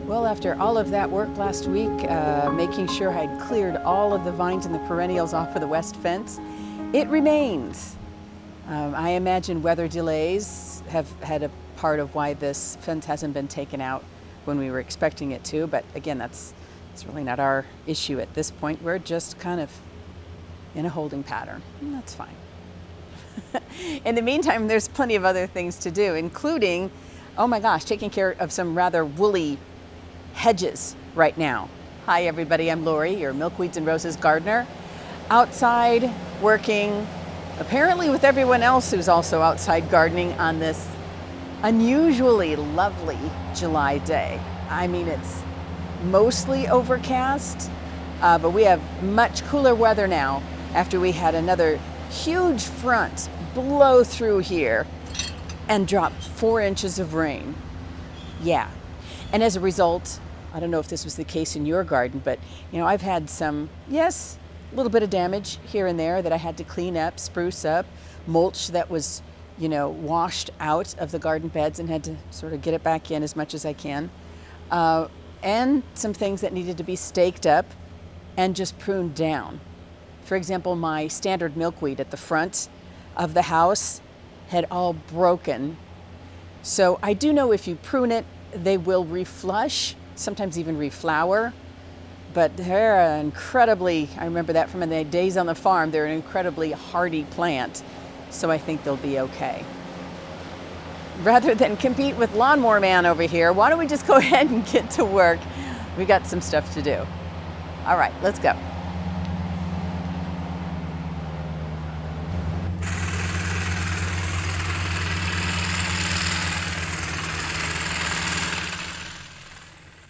Well, after all of that work last week, making sure I'd cleared all of the vines and the perennials off of the west fence, it remains. I imagine weather delays have had a part of why this fence hasn't been taken out when we were expecting it to, but again, it's really not our issue at this point. We're just kind of in a holding pattern, and that's fine. In the meantime, there's plenty of other things to do, including, oh my gosh, taking care of some rather woolly hedges right now. Hi everybody, I'm Lori, your Milkweeds and Roses gardener, outside working, apparently with everyone else who's also outside gardening on this unusually lovely July day. I mean, it's mostly overcast, but we have much cooler weather now after we had another huge front blow through here and drop 4 inches of rain. Yeah. And as a result, I don't know if this was the case in your garden, but I've had some, yes, a little bit of damage here and there that I had to clean up, spruce up, mulch that was, washed out of the garden beds and had to sort of get it back in as much as I can. And some things that needed to be staked up and just pruned down. For example, my standard milkweed at the front of the house had all broken. So I do know if you prune it, they will reflush, sometimes even reflower, but they're incredibly, I remember that from the days on the farm, they're an incredibly hardy plant, so I think they'll be okay. Rather than compete with Lawnmower Man over here, why don't we just go ahead and get to work? We got some stuff to do. All right, let's go.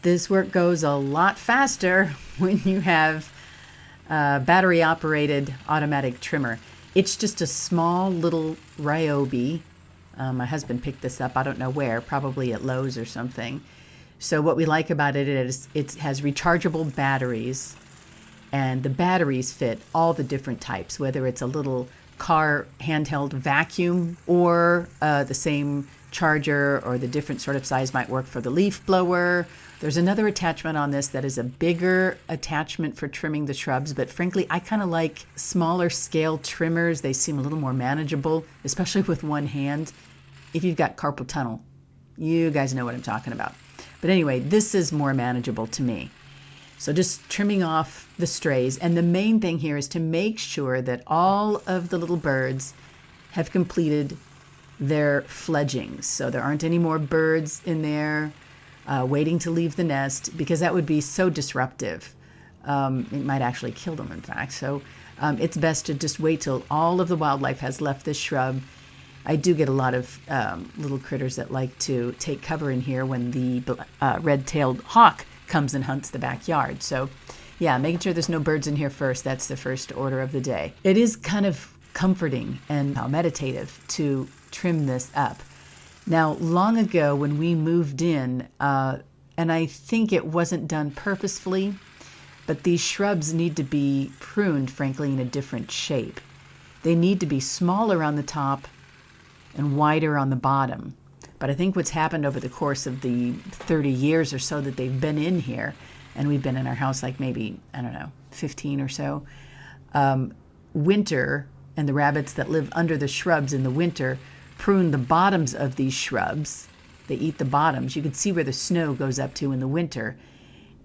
This work goes a lot faster when you have a battery-operated automatic trimmer. It's just a small little Ryobi. My husband picked this up, I don't know where, probably at Lowe's or something. So what we like about it is it has rechargeable batteries, and the batteries fit all the different types, whether it's a little car handheld vacuum or the same charger or the different sort of size might work for the leaf blower. There's another attachment on this that is a bigger attachment for trimming the shrubs, but frankly, I kind of like smaller scale trimmers. They seem a little more manageable, especially with one hand. If you've got carpal tunnel, you guys know what I'm talking about. But anyway, this is more manageable to me. So just trimming off the strays. And the main thing here is to make sure that all of the little birds have completed their fledgings. So there aren't any more birds in there waiting to leave the nest, because that would be so disruptive. It might actually kill them, in fact. So it's best to just wait till all of the wildlife has left this shrub. I do get a lot of little critters that like to take cover in here when the red-tailed hawk comes and hunts the backyard. So yeah, making sure there's no birds in here first. That's the first order of the day. It is kind of comforting and meditative to trim this up. Now, long ago when we moved in, and I think it wasn't done purposefully, but these shrubs need to be pruned, frankly, in a different shape. They need to be smaller on the top and wider on the bottom. But I think what's happened over the course of the 30 years or so that they've been in here, and we've been in our house like maybe, 15 or so, winter, and the rabbits that live under the shrubs in the winter prune the bottoms of these shrubs. They eat the bottoms. You can see where the snow goes up to in the winter,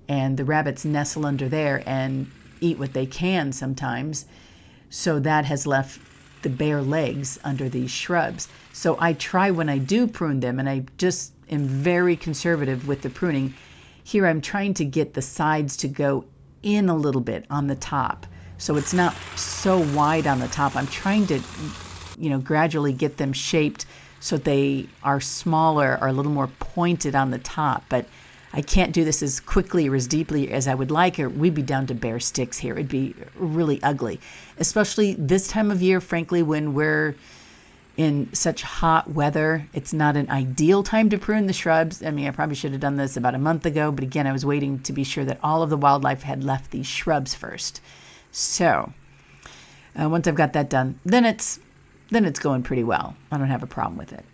and the rabbits nestle under there and eat what they can sometimes. So that has left the bare legs under these shrubs. So I try when I do prune them, and I just am very conservative with the pruning. Here I'm trying to get the sides to go in a little bit on the top, so it's not so wide on the top. I'm trying to gradually get them shaped so they are smaller or a little more pointed on the top. But I can't do this as quickly or as deeply as I would like, or we'd be down to bare sticks here. It'd be really ugly, especially this time of year, frankly, when we're in such hot weather. It's not an ideal time to prune the shrubs. I mean, I probably should have done this about a month ago, but again, I was waiting to be sure that all of the wildlife had left these shrubs first. So once I've got that done, then it's going pretty well. I don't have a problem with it.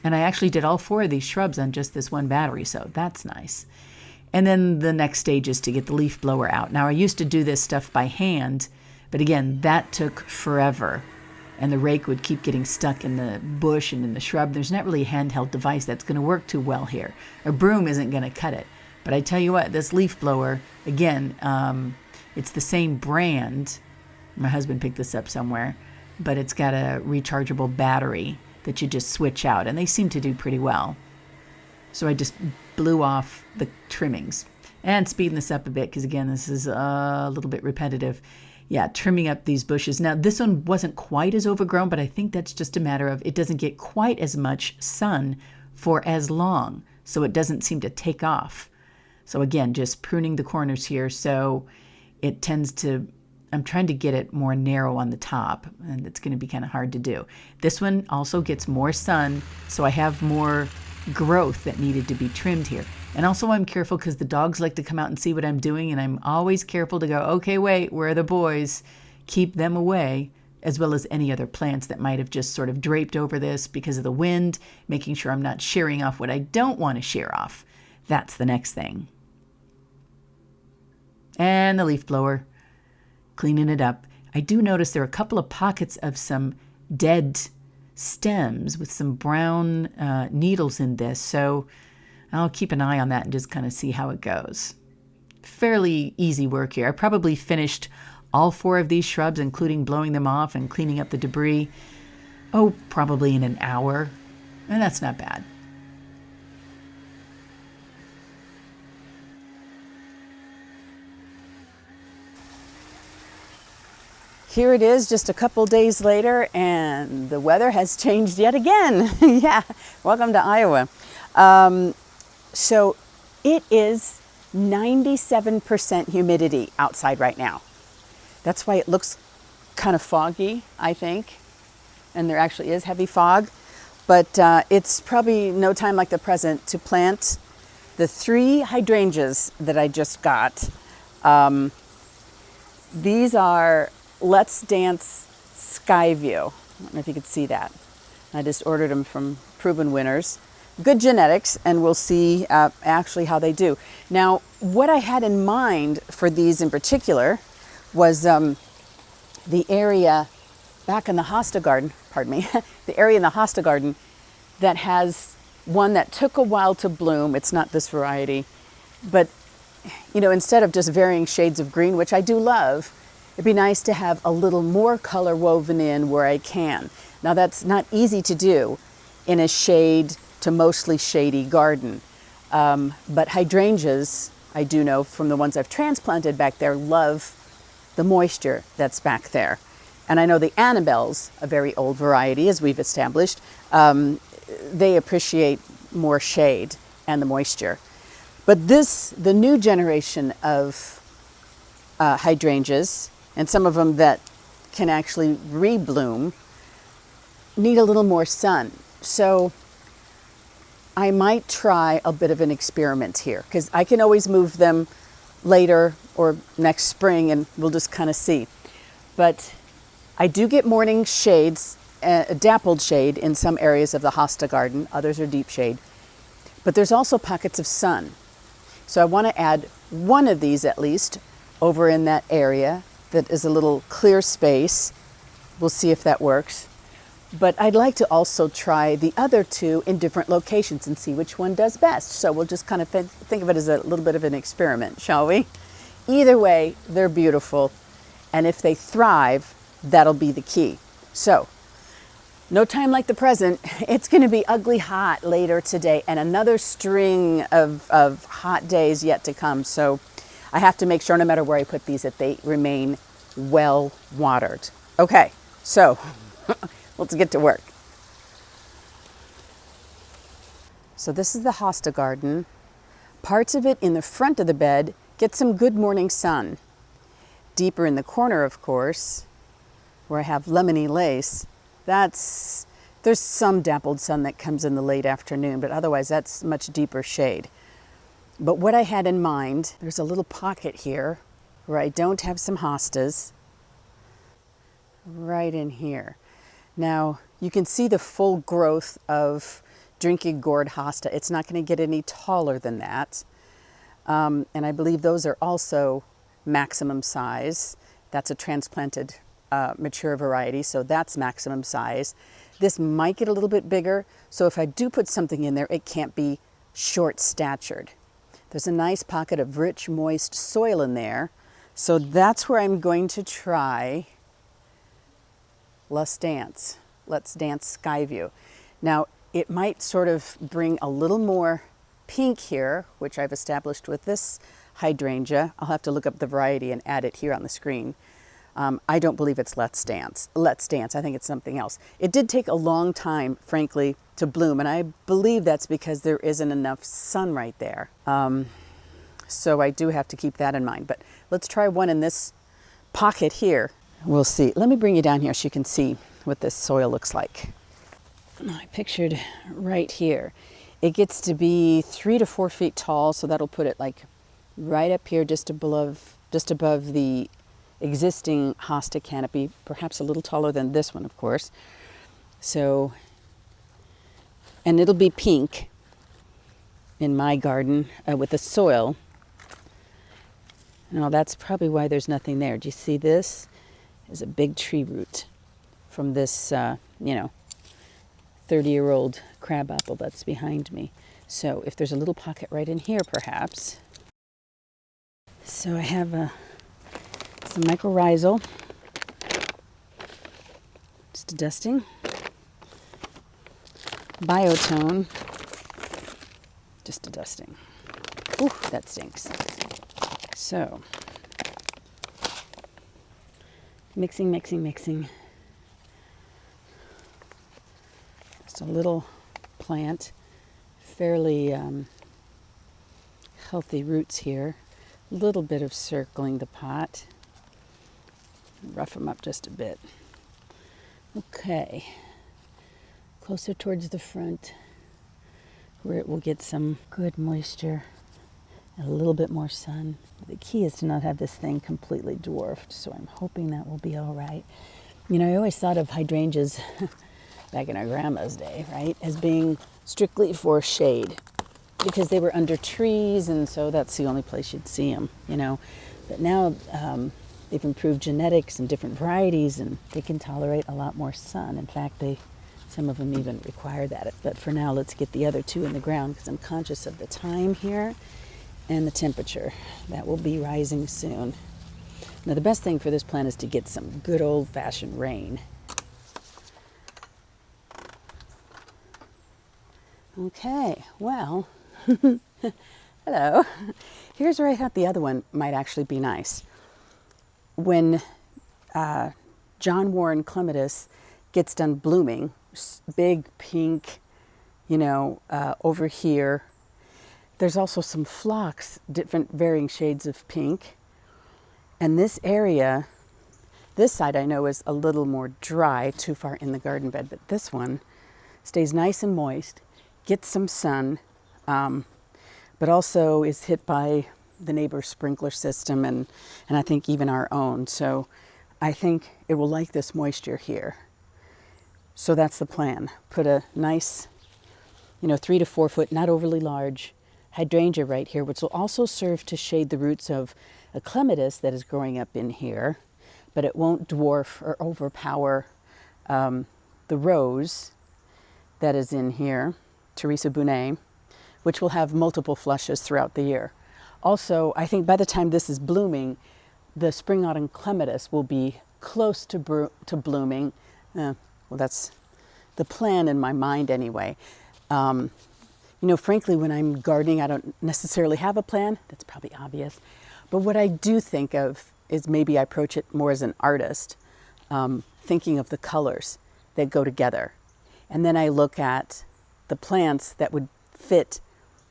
And I actually did all 4 of these shrubs on just this one battery, so that's nice. And then the next stage is to get the leaf blower out. Now, I used to do this stuff by hand, but again, that took forever. And the rake would keep getting stuck in the bush and in the shrub. There's not really a handheld device that's going to work too well here. A broom isn't going to cut it. But I tell you what, this leaf blower, again, it's the same brand. My husband picked this up somewhere, but it's got a rechargeable battery that you just switch out, and they seem to do pretty well. So I just blew off the trimmings. And speeding this up a bit, because again, this is a little bit repetitive. Yeah, trimming up these bushes. Now, this one wasn't quite as overgrown, but I think that's just a matter of it doesn't get quite as much sun for as long, so it doesn't seem to take off. So again, just pruning the corners here, so it tends to, I'm trying to get it more narrow on the top, and it's going to be kind of hard to do. This one also gets more sun, so I have more growth that needed to be trimmed here. And also I'm careful because the dogs like to come out and see what I'm doing, and I'm always careful to go, okay, wait, where are the boys? Keep them away, as well as any other plants that might have just sort of draped over this because of the wind, making sure I'm not shearing off what I don't want to shear off. That's the next thing. And the leaf blower, cleaning it up. I do notice there are a couple of pockets of some dead stems with some brown needles in this, so I'll keep an eye on that and just kind of see how it goes. Fairly easy work here. I probably finished all 4 of these shrubs, including blowing them off and cleaning up the debris, probably in an hour, and that's not bad. Here it is just a couple days later, and the weather has changed yet again. Yeah, welcome to Iowa. So it is 97% humidity outside right now. That's why it looks kind of foggy, I think. And there actually is heavy fog. But it's probably no time like the present to plant the 3 hydrangeas that I just got. These are Let's Dance Skyview. I don't know if you could see that. I just ordered them from Proven Winners. Good genetics, and we'll see actually how they do. Now, what I had in mind for these in particular was the area back in the hosta garden, the area in the hosta garden that has one that took a while to bloom. It's not this variety, but instead of just varying shades of green, which I do love, it'd be nice to have a little more color woven in where I can. Now, that's not easy to do in a shade to mostly shady garden. But hydrangeas, I do know from the ones I've transplanted back there, love the moisture that's back there. And I know the Annabelles, a very old variety, as we've established, they appreciate more shade and the moisture. But the new generation of hydrangeas, and some of them that can actually rebloom, need a little more sun. So I might try a bit of an experiment here, because I can always move them later or next spring, and we'll just kind of see. But I do get morning shades, a dappled shade in some areas of the hosta garden. Others are deep shade. But there's also pockets of sun. So I want to add one of these at least over in that area that is a little clear space. We'll see if that works. But I'd like to also try the other 2 in different locations and see which one does best. So we'll just kind of think of it as a little bit of an experiment, shall we? Either way, they're beautiful. And if they thrive, that'll be the key. So, no time like the present. It's going to be ugly hot later today, and another string of hot days yet to come. So I have to make sure no matter where I put these that they remain well watered. Okay, so let's get to work. So this is the hosta garden. Parts of it in the front of the bed get some good morning sun. Deeper in the corner, of course, where I have lemony lace, there's some dappled sun that comes in the late afternoon, but otherwise that's much deeper shade. But what I had in mind, there's a little pocket here where I don't have some hostas, right in here. Now, you can see the full growth of drinking gourd hosta. It's not going to get any taller than that. And I believe those are also maximum size. That's a transplanted mature variety, so that's maximum size. This might get a little bit bigger, so if I do put something in there, it can't be short-statured. There's a nice pocket of rich, moist soil in there, so that's where I'm going to try Let's Dance Skyview. Now, it might sort of bring a little more pink here, which I've established with this hydrangea. I'll have to look up the variety and add it here on the screen. I don't believe it's Let's Dance. I think it's something else. It did take a long time, frankly, to bloom, and I believe that's because there isn't enough sun right there. So I do have to keep that in mind. But let's try one in this pocket here. We'll see. Let me bring you down here so you can see what this soil looks like. I pictured right here. It gets to be 3 to 4 feet tall, so that'll put it like right up here, just above the existing hosta canopy, perhaps a little taller than this one, of course. So, and it'll be pink in my garden with the soil. Now that's probably why there's nothing there. Do you see this? Is a big tree root from this, 30-year-old crabapple that's behind me. So if there's a little pocket right in here, perhaps. So I have some mycorrhizal, just a dusting, biotone, just a dusting. Ooh, that stinks. So, mixing. Just a little plant, fairly healthy roots here. A little bit of circling the pot. Rough them up just a bit. Okay, closer towards the front where it will get some good moisture and a little bit more sun. The key is to not have this thing completely dwarfed, so I'm hoping that will be all right. You know, I always thought of hydrangeas back in our grandma's day, right, as being strictly for shade because they were under trees, and so that's the only place you'd see them, you know. But now they've improved genetics and different varieties, and they can tolerate a lot more sun. In fact, some of them even require that. But for now, let's get the other two in the ground because I'm conscious of the time here and the temperature. That will be rising soon. Now, the best thing for this plant is to get some good old-fashioned rain. Okay, well, hello. Here's where I thought the other one might actually be nice. When John Warren clematis gets done blooming, big pink, over here, there's also some phlox, different varying shades of pink. And this area, this side I know is a little more dry, too far in the garden bed, but this one stays nice and moist, gets some sun, but also is hit by the neighbor's sprinkler system and I think even our own. So I think it will like this moisture here. So that's the plan. Put a nice, 3 to 4 foot, not overly large, hydrangea right here, which will also serve to shade the roots of a clematis that is growing up in here, but it won't dwarf or overpower the rose that is in here, Teresa Bunet, which will have multiple flushes throughout the year. Also, I think by the time this is blooming, the spring autumn clematis will be close to blooming. Well, that's the plan in my mind anyway. Frankly, when I'm gardening, I don't necessarily have a plan. That's probably obvious. But what I do think of is maybe I approach it more as an artist, thinking of the colors that go together. And then I look at the plants that would fit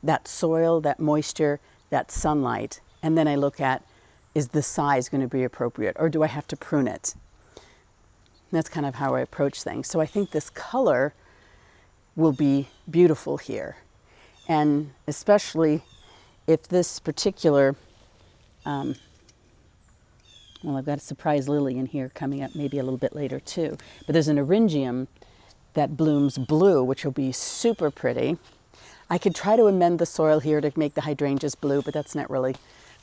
that soil, that moisture, that sunlight. And then I look at, is the size going to be appropriate, or do I have to prune it? That's kind of how I approach things. So I think this color will be beautiful here. And especially if this particular, I've got a surprise lily in here coming up maybe a little bit later too. But there's an eryngium that blooms blue, which will be super pretty. I could try to amend the soil here to make the hydrangeas blue, but that's not really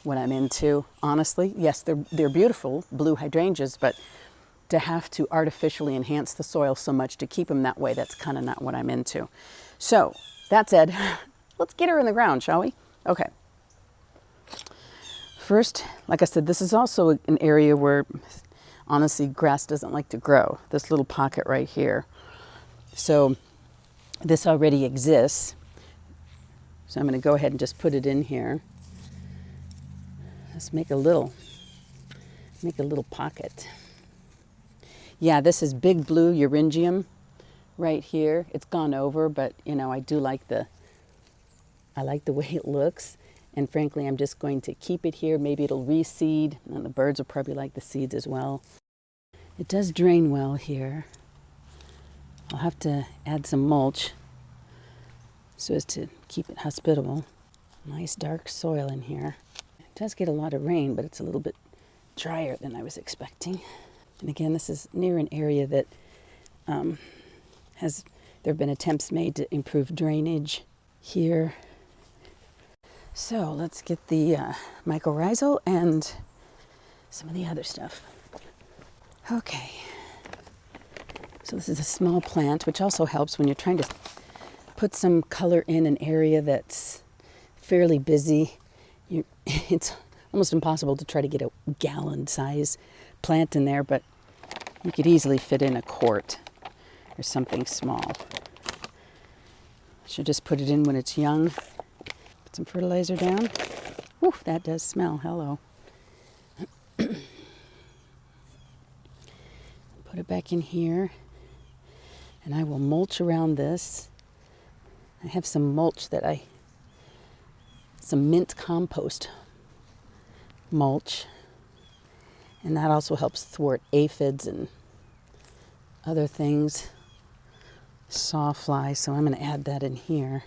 what I'm into, honestly. Yes, they're beautiful blue hydrangeas, but to have to artificially enhance the soil so much to keep them that way, that's kind of not what I'm into. So that said, let's get her in the ground, shall we? Okay. First, like I said, this is also an area where, honestly, grass doesn't like to grow. This little pocket right here. So this already exists. So I'm going to go ahead and just put it in here. Let's make a little pocket. Yeah, this is big blue euringium right here. It's gone over, but you know, I like the way it looks. And frankly, I'm just going to keep it here. Maybe it'll reseed, and the birds will probably like the seeds as well. It does drain well here. I'll have to add some mulch so as to keep it hospitable. Nice dark soil in here. It does get a lot of rain, but it's a little bit drier than I was expecting. And again, this is near an area that there have been attempts made to improve drainage here. So let's get the mycorrhizal and some of the other stuff. Okay. So this is a small plant, which also helps when you're trying to put some color in an area that's fairly busy. It's almost impossible to try to get a gallon-size plant in there, but you could easily fit in a quart or something small. Should just put it in when it's young. Put some fertilizer down. Whew, that does smell. Hello. Put it back in here. And I will mulch around this. I have some mulch some mint compost mulch. And that also helps thwart aphids and other things, sawflies. So I'm going to add that in here.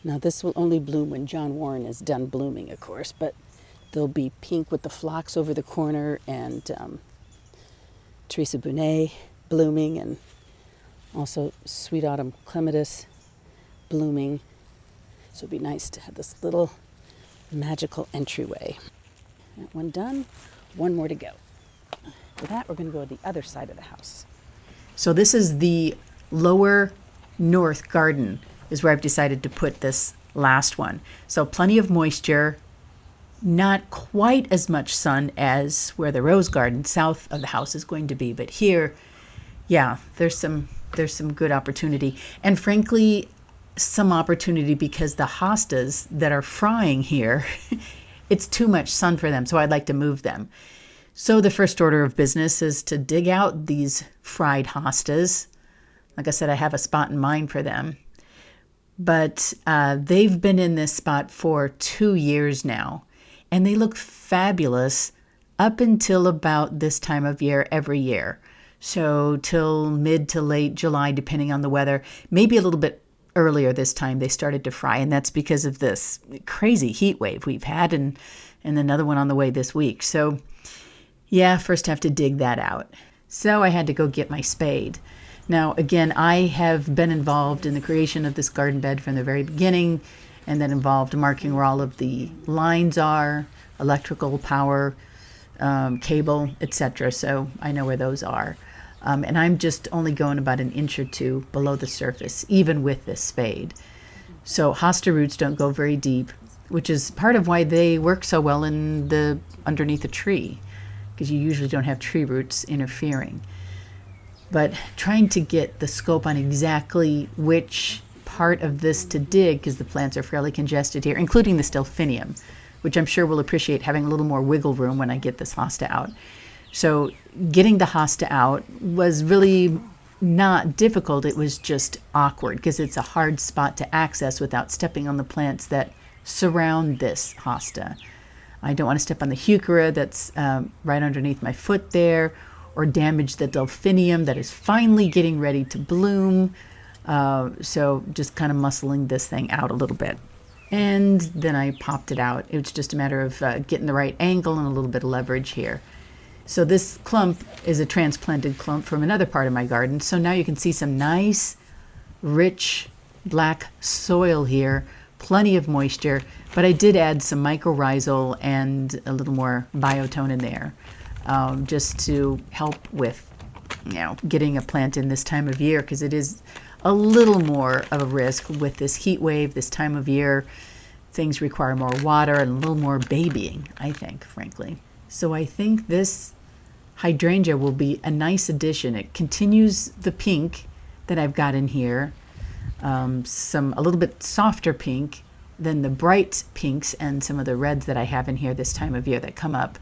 Now this will only bloom when John Warren is done blooming, of course, but they'll be pink with the phlox over the corner and Teresa Bonet blooming, and also Sweet Autumn Clematis blooming. So it'd be nice to have this little magical entryway. That one done, one more to go. For that, we're going to go to the other side of the house. So this is the lower north garden is where I've decided to put this last one. So plenty of moisture, not quite as much sun as where the rose garden south of the house is going to be, but here, yeah, there's some good opportunity. And frankly, some opportunity because the hostas that are frying here, it's too much sun for them, so I'd like to move them. So the first order of business is to dig out these fried hostas. Like I said, I have a spot in mind for them. But they've been in this spot for 2 years now, and they look fabulous up until about this time of year every year. So till mid to late July, depending on the weather, maybe a little bit earlier this time they started to fry, and that's because of this crazy heat wave we've had and another one on the way this week. So yeah, first have to dig that out. So I had to go get my spade. Now, again, I have been involved in the creation of this garden bed from the very beginning, and that involved marking where all of the lines are, electrical power, cable, etc. So I know where those are. And I'm just only going about an inch or two below the surface, even with this spade. So hosta roots don't go very deep, which is part of why they work so well underneath a tree, because you usually don't have tree roots interfering. But trying to get the scope on exactly which part of this to dig, because the plants are fairly congested here, including the Stilphinium, which I'm sure will appreciate having a little more wiggle room when I get this hosta out. So getting the hosta out was really not difficult. It was just awkward because it's a hard spot to access without stepping on the plants that surround this hosta. I don't want to step on the heuchera that's right underneath my foot there, or damage the delphinium that is finally getting ready to bloom. So just kind of muscling this thing out a little bit. And then I popped it out. It was just a matter of getting the right angle and a little bit of leverage here. So this clump is a transplanted clump from another part of my garden. So now you can see some nice, rich, black soil here, plenty of moisture, but I did add some mycorrhizal and a little more biotone in there, just to help with, getting a plant in this time of year, because it is a little more of a risk with this heat wave, this time of year. Things require more water and a little more babying, I think, frankly. So I think this hydrangea will be a nice addition. It continues the pink that I've got in here, a little bit softer pink than the bright pinks and some of the reds that I have in here this time of year that come up.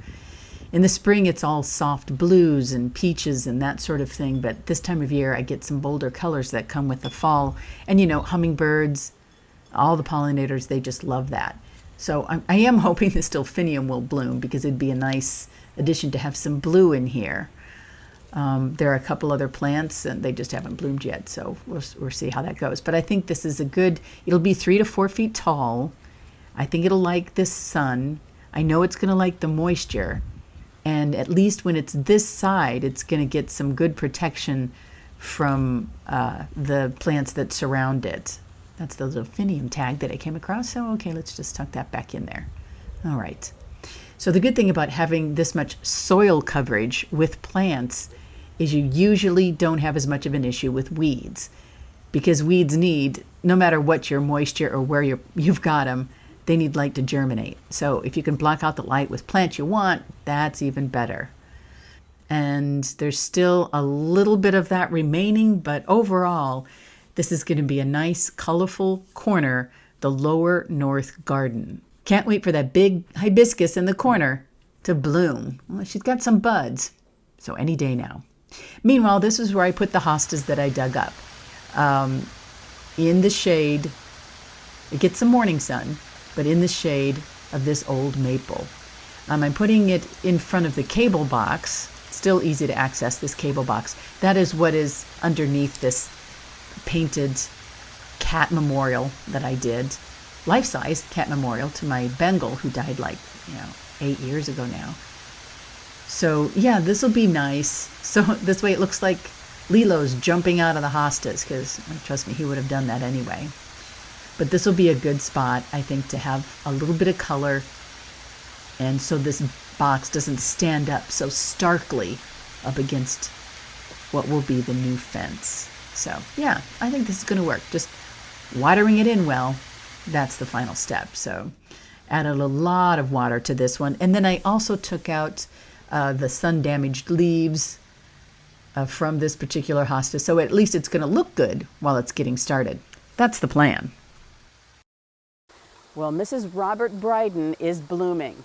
In the spring, it's all soft blues and peaches and that sort of thing, but this time of year, I get some bolder colors that come with the fall. And hummingbirds, all the pollinators, they just love that. So I am hoping this delphinium will bloom, because it'd be a nice addition to have some blue in here. There are a couple other plants and they just haven't bloomed yet, so we'll see how that goes. But I think this is it'll be 3 to 4 feet tall. I think it'll like this sun. I know it's going to like the moisture. And at least when it's this side, it's going to get some good protection from the plants that surround it. That's the delphinium tag that I came across. So, okay, let's just tuck that back in there. All right. So the good thing about having this much soil coverage with plants is you usually don't have as much of an issue with weeds, because weeds need, no matter what your moisture or where you've got them, they need light to germinate. So if you can block out the light with plants you want, that's even better. And there's still a little bit of that remaining, but overall, this is going to be a nice, colorful corner, the lower north garden. Can't wait for that big hibiscus in the corner to bloom. Well, she's got some buds, so any day now. Meanwhile, this is where I put the hostas that I dug up. In the shade, it gets some morning sun, but in the shade of this old maple. I'm putting it in front of the cable box. Still easy to access, this cable box. That is what is underneath this painted cat memorial that I did. Life-size cat memorial to my Bengal, who died 8 years ago now. So yeah, this will be nice. So this way it looks like Lilo's jumping out of the hostas, because trust me, he would have done that anyway. But this will be a good spot, I think, to have a little bit of color, and so this box doesn't stand up so starkly up against what will be the new fence. So yeah, I think this is going to work. Just watering it in well, that's the final step. So added a lot of water to this one. And then I also took out the sun-damaged leaves from this particular hosta, so at least it's going to look good while it's getting started. That's the plan. Well, Mrs. Robert Bryden is blooming.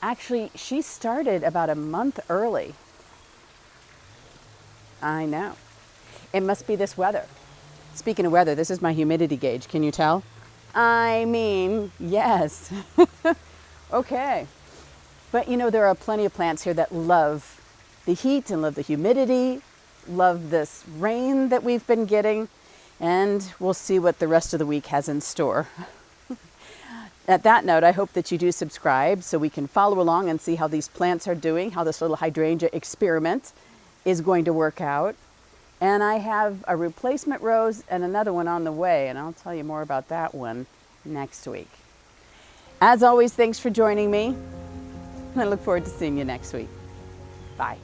Actually, she started about a month early. I know. It must be this weather. Speaking of weather, this is my humidity gauge. Can you tell? I mean, yes. Okay. But there are plenty of plants here that love the heat and love the humidity, love this rain that we've been getting, and we'll see what the rest of the week has in store. At that note, I hope that you do subscribe so we can follow along and see how these plants are doing, how this little hydrangea experiment is going to work out. And I have a replacement rose and another one on the way, and I'll tell you more about that one next week. As always, thanks for joining me. I look forward to seeing you next week. Bye.